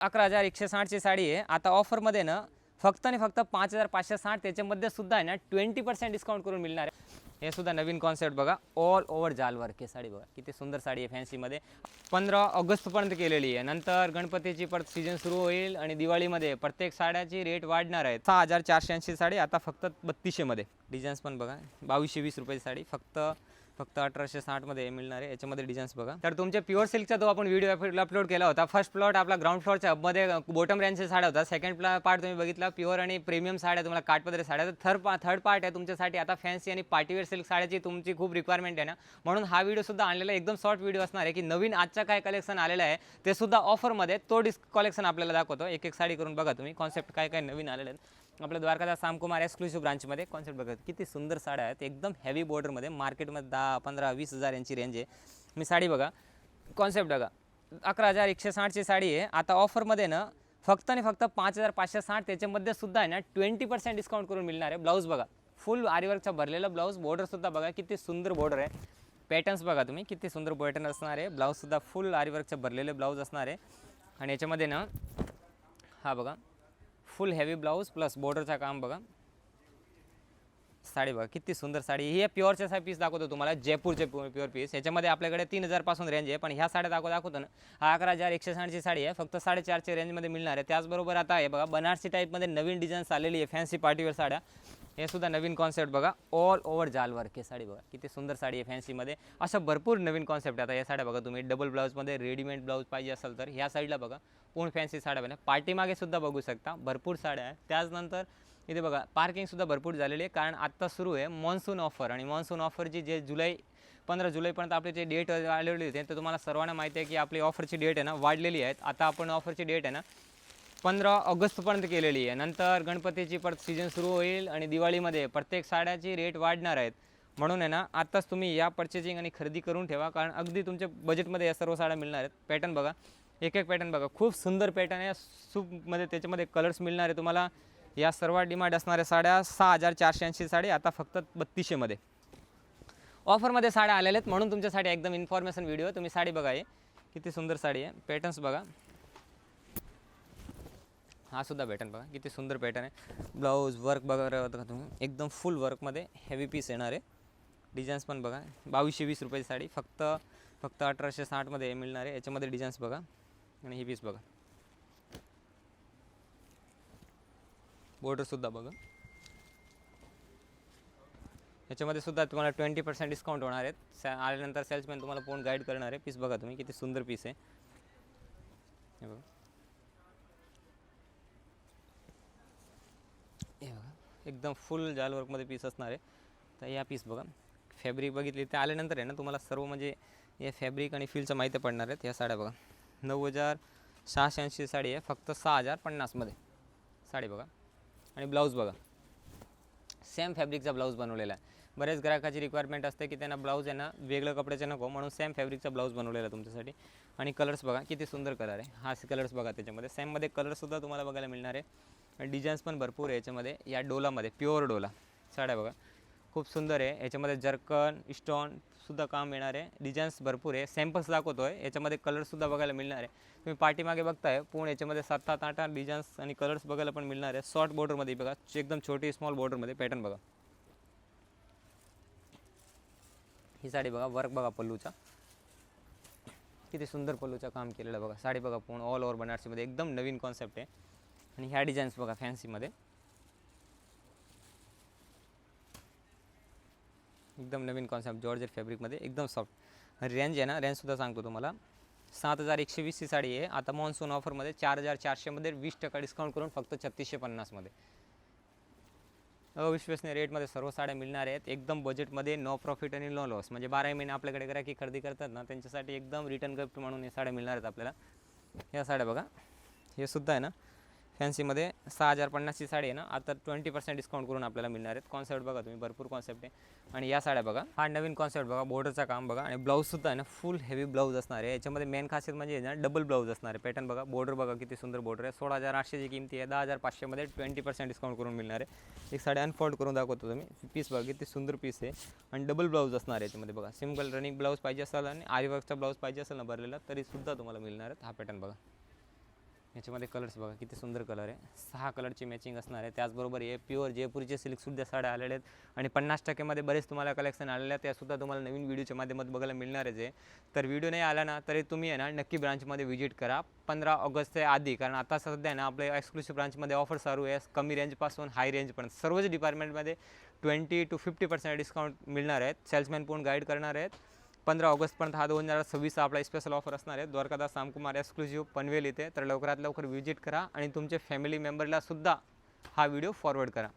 11,160 ची साडी आहे. आता ऑफरमध्ये ना फक्त आणि फक्त 5,560 त्याच्यामध्ये सुद्धा आहे ना 20% डिस्काउंट करून मिळणार आहे. हे सुद्धा नवीन कॉन्सेप्ट बघा, ऑल ओव्हर जाल वर्क ही साडी बघा, किती सुंदर साडी आहे फॅन्सीमध्ये. 15 ऑगस्टपर्यंत केलेली आहे. नंतर गणपतीची परत सीझन सुरू होईल आणि दिवाळीमध्ये प्रत्येक साड्याची रेट वाढणार आहे. 6,480 साडी आता फक्त 3200 मध्ये. डिझाईन्स पण बघा, 2220 रुपयाची साडी फक्त 1860 मध्ये मिळणार आहे. याच्यामध्ये डिझाईन्स बघा. तर तुमच्या प्युअर सिल्कचा जो आपण व्हिडिओ अपलोड केला होता, फर्स्ट प्लॉट आपला ग्राउंड फ्लोअरच्या हबमध्ये बॉटम रेंजच्या साड्या होता. सेकंड पार्ट तुम्ही बघितला प्युअर आणि प्रीमियम साड्या, तुम्हाला काठपदरी साड्या. तर थर्ड पार्ट आहे तुमच्यासाठी आता फॅन्सी आणि पार्टीवेअर सिल्क साड्याची तुमची खूप रिक्वायरमेंट आहे ना, म्हणून हा व्हिडिओ सुद्धा आणलेला एकदम शॉर्ट व्हिडिओ असणार आहे की नवीन आजचा काय कलेक्शन आलेलं आहे ते सुद्धा ऑफरमध्ये तो कलेक्शन आपल्याला दाखवतो. एक एक साडी करून बघा तुम्ही, कॉन्सेप्ट काय काय नवीन आलेले आहेत. आपल्या द्वारकादास सामकुमार एक्सक्लुसिव्ह ब्रांचमध्ये कॉन्सेप्ट बघा, किती सुंदर साड्या आहेत एकदम हेवी बॉर्डरमध्ये. मार्केटमध्ये 10, 15, 20 हजार यांची रेंज आहे. मी साडी बघा, कॉन्सेप्ट बघा, 11,160 ची साडी आहे. आता ऑफरमध्ये ना फक्त आणि फक्त 5,560 त्याच्यामध्ये सुद्धा आहे ना 20% डिस्काउंट करून मिळणार आहे. ब्लाऊज बघा, फुल आरीवर्कचा भरलेला ब्लाऊज. बॉर्डरसुद्धा बघा किती सुंदर बॉर्डर आहे. पॅटर्न्स बघा तुम्ही, किती सुंदर पॅटर्न असणार आहे. ब्लाऊजसुद्धा फुल आरीवर्कचे भरलेले ब्लाऊज असणार आहे. आणि याच्यामध्ये ना हा बघा, फुल हेवी ब्लाऊज प्लस बॉर्डरचा काम बघा. साडी बघा किती सुंदर साडी. ही प्युअरचे पीस दाखवतो तुम्हाला, जयपूरचे प्युअर पीस. याच्यामध्ये आपल्याकडे 3000 पासून रेंज आहे, पण ह्या साड्या दाखवतो ना, हा 11,160 ची साडी आहे, फक्त 4,500 रेंजमध्ये मिळणार आहे. त्याचबरोबर आता आहे बघा, बनारसी टाईपमध्ये नवीन डिझाईन्स आलेली आहे, फॅन्सी पार्टीवेअर साड्या. हे सुद्धा नवीन कॉन्सेप्ट बघा, ऑल ओव्हर जाल वर्क ही साडी बघा, किती सुंदर साडी आहे फॅन्सीमध्ये. अशा भरपूर नवीन कॉन्सेप्ट आता या साड्या बघा तुम्ही. डबल ब्लाऊजमध्ये रेडीमेड ब्लाऊज पाहिजे असेल तर ह्या साईडला बघा, पूर्ण फॅन्सी साड्या बघा. पार्टीमागे सुद्धा बघू शकता, भरपूर साड्या आहेत. त्याचनंतर इथे बघा पार्किंगसुद्धा भरपूर झालेली आहे, कारण आत्ता सुरू आहे मॉन्सून ऑफर. आणि मॉन्सून ऑफरची जे 15 जुलैपर्यंत आपली जे डेट आलेली होती, तर तुम्हाला सर्वांना माहिती आहे की आपली ऑफरची डेट आहे ना वाढलेली आहे. आता आपण ऑफरची डेट आहे ना 15 ऑगस्टपर्यंत केलेली आहे. नंतर गणपतीची परत सीझन सुरू होईल आणि दिवाळीमध्ये प्रत्येक साड्याची रेट वाढणार आहेत. म्हणून आहे ना आत्ताच तुम्ही या पर्चेसिंग आणि खरेदी करून ठेवा, कारण अगदी तुमच्या बजेटमध्ये या सर्व साड्या मिळणार आहेत. पॅटर्न बघा, एक एक पॅटर्न बघा, खूप सुंदर पॅटर्न आहे. सूपमध्ये त्याच्यामध्ये कलर्स मिळणार आहे तुम्हाला. या सर्व डिमांड असणाऱ्या साड्या 6,480 साडी आता फक्त 3200 मध्ये ऑफरमध्ये साड्या आलेल्या आहेत. म्हणून तुमच्यासाठी एकदम इन्फॉर्मेशन व्हिडिओ. तुम्ही साडी बघा, आहे किती सुंदर साडी आहे. पॅटर्न्स बघा, हा सुद्धा पॅटर्न बघा किती सुंदर पॅटर्न आहे. ब्लाऊज वर्क बघा तुम्ही, एकदम फुल वर्कमध्ये हेवी पीस येणार आहे. डिझाईन्स पण बघा, 2220 रुपयाची साडी फक्त 1860 मध्ये मिळणार आहे. याच्यामध्ये डिझाईन्स बघा आणि ही पीस बघा, बॉर्डरसुद्धा बघा. याच्यामध्ये सुद्धा तुम्हाला 20% डिस्काउंट होणार आहेत. आल्यानंतर सेल्समॅन तुम्हाला पूर्ण गाईड करणार आहे. पीस बघा तुम्ही, किती सुंदर पीस आहे. हे बघा, हे बघा एकदम फुल जाल वर्कमध्ये पीस असणार आहे. तर या पीस बघा, फॅब्रिक बघितली तर आल्यानंतर आहे ना तुम्हाला सर्व म्हणजे या फॅब्रिक आणि फीलचं माहिती पडणार आहेत. या साड्या बघा, 9,680 साडी आहे, फक्त 6,050 मध्ये साडी बघा. आणि ब्लाऊज बघा, सेम फॅब्रिकचा ब्लाऊज बनवलेला आहे. बरेच ग्राहकाची रिक्वायरमेंट असते की त्यांना ब्लाऊज आहे ना वेगळं कपड्याचे नको, म्हणून सेम फॅब्रिकचा ब्लाऊज बनवलेला आहे तुमच्यासाठी. आणि कलर्स बघा किती सुंदर कलर आहे. हा कलर्स बघा, त्याच्यामध्ये सेममध्ये कलर्ससुद्धा तुम्हाला बघायला मिळणार आहे. आणि डिझाईन्स पण भरपूर आहे याच्यामध्ये. या डोलामध्ये प्युअर डोला साड्या बघा, खूप सुंदर आहे. याच्यामध्ये जर्कन स्टोनसुद्धा काम येणार आहे. डिझाईन्स भरपूर आहे, सॅम्पल्स दाखवतो आहे. याच्यामध्ये कलर्ससुद्धा बघायला मिळणार आहे. तुम्ही पाठीमागे बघताय पूर्ण याच्यामध्ये 7-8 डिझाईन्स आणि कलर्स बघायला पण मिळणार आहे. शॉर्ट बॉर्डरमध्ये बघा, एकदम छोटी स्मॉल बॉर्डरमध्ये पॅटर्न बघा. ही साडी बघा, वर्क बघा पल्लूचा, किती सुंदर पल्लूचा काम केलेलं बघा. साडी बघा पूर्ण ऑल ओव्हर बनारसीमध्ये, एकदम नवीन कॉन्सेप्ट आहे. आणि ह्या डिझाईन्स बघा फॅन्सीमध्ये, एकदम नवीन कॉन्सेप्ट जॉर्जेट फॅब्रिकमध्ये, एकदम सॉफ्ट. रेंज आहे ना, रेंजसुद्धा सांगतो तुम्हाला, 7,120 ची साडी आहे. आता मॉन्सून ऑफरमध्ये 4,400 मध्ये 20% डिस्काउंट करून फक्त 3650 मध्ये अविश्वसनीय रेटमध्ये सर्व साड्या मिळणार आहेत. एकदम बजेटमध्ये, नो प्रॉफिट आणि नो लॉस. म्हणजे 12 महिने आपल्याकडे ग्राहक खरेदी करतात ना, त्यांच्यासाठी एकदम रिटर्न गिफ्ट म्हणून हे साड्या मिळणार आहेत आपल्याला. या साड्या बघा, हे सुद्धा आहे ना फॅन्सीमध्ये 6,050 ची साडी आहे ना, आता 20% डिस्काउंट करून आपल्याला मिळणार आहेत. कॉन्सेप्ट बघा तुम्ही, भरपूर कॉन्सेप्ट आहे. आणि या साड्या बघा, हा नवीन कॉन्सेप्ट बघा, बॉर्डरचा काम बघा. आणि ब्लाऊजसुद्धा आहे ना फुल हेवी ब्लाऊज असणार आहे. याच्यामध्ये मेन खासियत म्हणजे ना डबल ब्लाऊज असणार आहे. पॅटर्न बघा, बॉर्डर बघा किती सुंदर बॉर्डर आहे. 16,800 ची किमती आहे, 10,500 मध्ये 20% डिस्काउंट करून मिळणार आहे. एक साडी अनफोल्ड करून दाखवतो तुम्ही. पीस बघा किती सुंदर पीस आहे. आणि डबल ब्लाऊज असणार आहे याच्यामध्ये बघा. सिंगल रनिंग ब्लाऊज पाहिजे असेल आणि आरी वर्कचा ब्लाऊज पाहिजे असेल ना भरलेला, तरी सुद्धा तुम्हाला मिळणार आहे. हा पॅटर्न बघा, याच्यामध्ये कलर्स बघा किती सुंदर कलर आहे, 6 कलरची मॅचिंग असणार आहे. त्याचबरोबर हे प्युअर जयपुरीचे सिल्कसुद्धा साड्या आलेले आहेत आणि 50% मध्ये बरेच तुम्हाला कलेक्शन आलेले आहेत. त्यासुद्धा तुम्हाला नवीन व्हिडिओच्या माध्यमात बघायला मिळणारच आहे. तर व्हिडिओ नाही आला ना तरी तुम्ही आहे ना नक्की ब्रांचमध्ये व्हिजिट करा 15 ऑगस्टच्या आधी, कारण आता सध्या ना आपल्या एक्सक्लुसिव्ह ब्रांचमध्ये ऑफर चालू आहे. कमी रेंजपासून हाय रेंजपर्यंत सर्वच डिपार्टमेंटमध्ये 20 to 50% डिस्काउंट मिळणार आहेत. सेल्समॅन पण गाईड करणार आहेत. 15 ऑगस्टपर्यंत हा 2026 आपला स्पेशल ऑफर असणार आहे द्वारकादास रामकुमार एक्सक्लुसिव्ह पनवेल इथे. तर लवकरात लवकर व्हिजिट करा आणि तुमचे फॅमिली मेंबरला सुद्धा हा व्हिडिओ फॉरवर्ड करा.